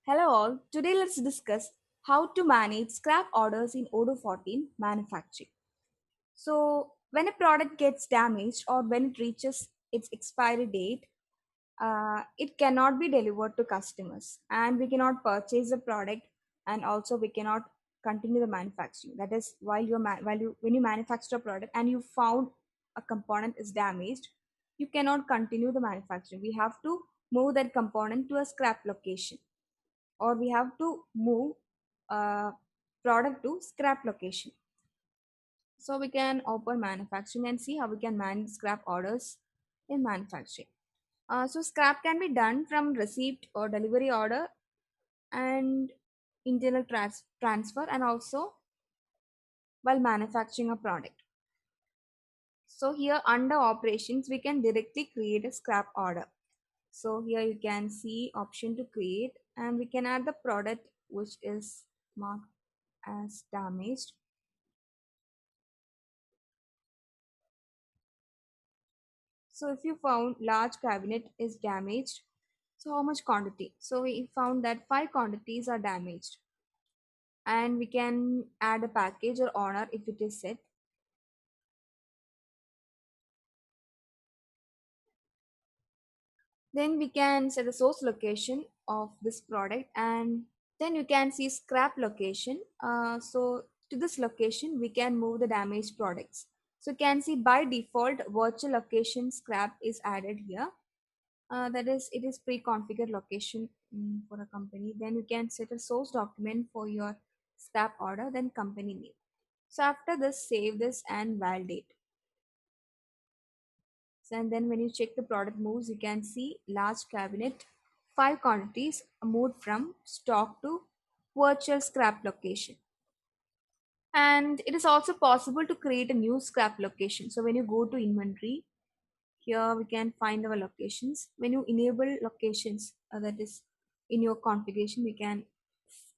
Hello all, today let's discuss how to manage scrap orders in Odoo 14 manufacturing. So, when a product gets damaged or when it reaches its expiry date, it cannot be delivered to customers and we cannot purchase the product and also we cannot continue the manufacturing. That is, when you manufacture a product and you found a component is damaged, you cannot continue the manufacturing. We have to move that component to a scrap location or we have to move product to scrap location. So we can open manufacturing and see how we can manage scrap orders in manufacturing. So scrap can be done from receipt or delivery order and internal transfer and also while manufacturing a product. So here under operations we can directly create a scrap order. So here you can see option to create and we can add the product which is marked as damaged. So if you found large cabinet is damaged, so how much quantity? So we found that 5 quantities are damaged and we can add a package or honor if it is set. Then we can set the source location of this product and then you can see scrap location. So to this location we can move the damaged products. So you can see by default virtual location scrap is added here. That is, it is pre-configured location for a company. Then you can set a source document for your scrap order, then company name. So after this, save this and validate. So, and then when you check the product moves, you can see large cabinet, 5 quantities moved from stock to virtual scrap location. And it is also possible to create a new scrap location. So when you go to inventory, here we can find our locations. When you enable locations, that is in your configuration, we can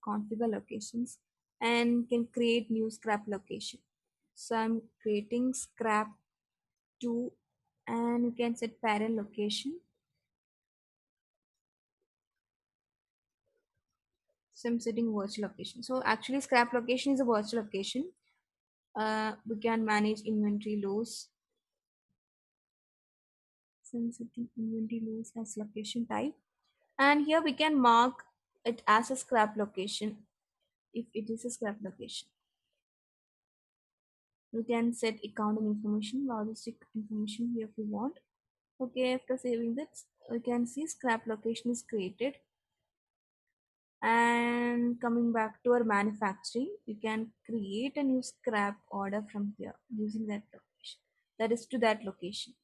configure locations and can create new scrap location. So I'm creating scrap 2 and you can set parent location. So I'm setting virtual location. So actually scrap location is a virtual location. We can manage inventory loss. So I'm setting inventory loss as location type. And here we can mark it as a scrap location if it is a scrap location. We can set accounting information, logistic information here if we want. Okay, after saving that, we can see scrap location is created. And coming back to our manufacturing, you can create a new scrap order from here using that location. That is to that location.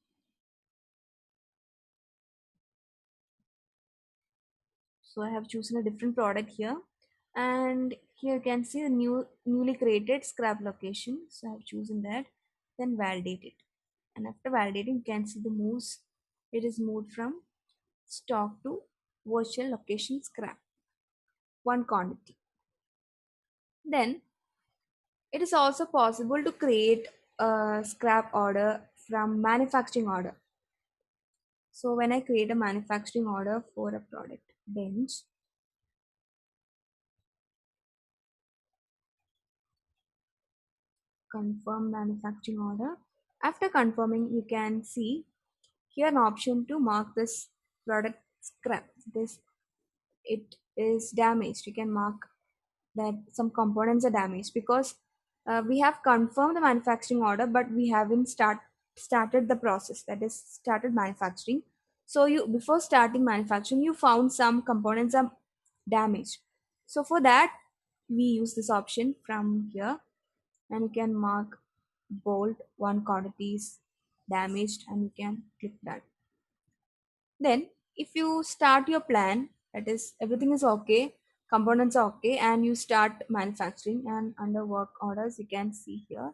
So I have chosen a different product here and here you can see the newly created scrap location. So I have chosen that, then validate it, and after validating you can see the moves. It is moved from stock to virtual location scrap, 1 quantity. Then it is also possible to create a scrap order from manufacturing order. So when I create a manufacturing order for a product bench, confirm manufacturing order. After confirming, you can see here an option to mark this product scrap. It is damaged. You can mark that some components are damaged because we have confirmed the manufacturing order, but we haven't started the process. That is started manufacturing. So you before starting manufacturing, you found some components are damaged. So for that, we use this option from here and you can mark bold 1 quantities damaged and you can click that. Then if you start your plan, that is everything is okay, components are okay and you start manufacturing, and under work orders you can see here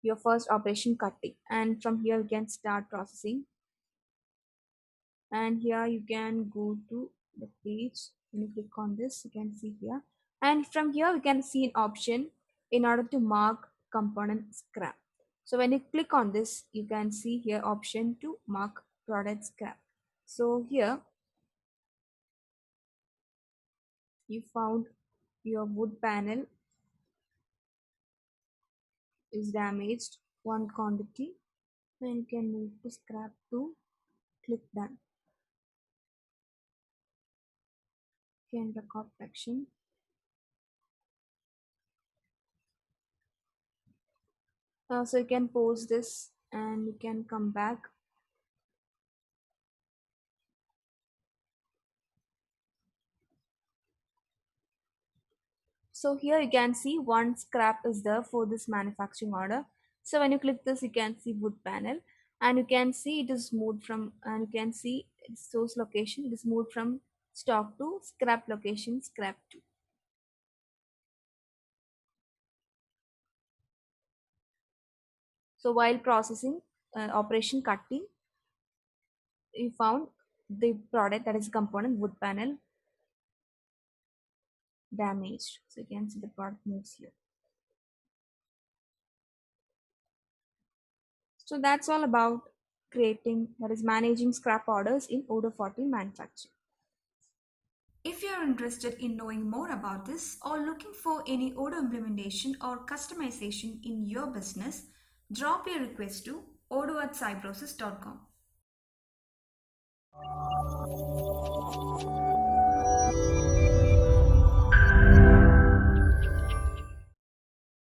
your first operation cutting, and from here you can start processing, and here you can go to the page. When you click on this you can see here, and from here we can see an option in order to mark component scrap. So when you click on this you can see here option to mark product scrap. So here You found your wood panel is damaged, one quantity, then you can move to scrap to click done. You can record section. So you can pause this and you can come back. So here you can see one scrap is there for this manufacturing order. So when you click this, you can see wood panel and you can see it is moved from, and you can see its source location. It is moved from stock to scrap location, scrap to. So while processing operation cutting, you found the product, that is component wood panel, damaged. So you can see the product moves here. So that's all about creating, that is managing scrap orders in Odoo 14 manufacturing. If you're interested in knowing more about this or looking for any Odoo implementation or customization in your business, drop your request to odoo@cybrosys.com.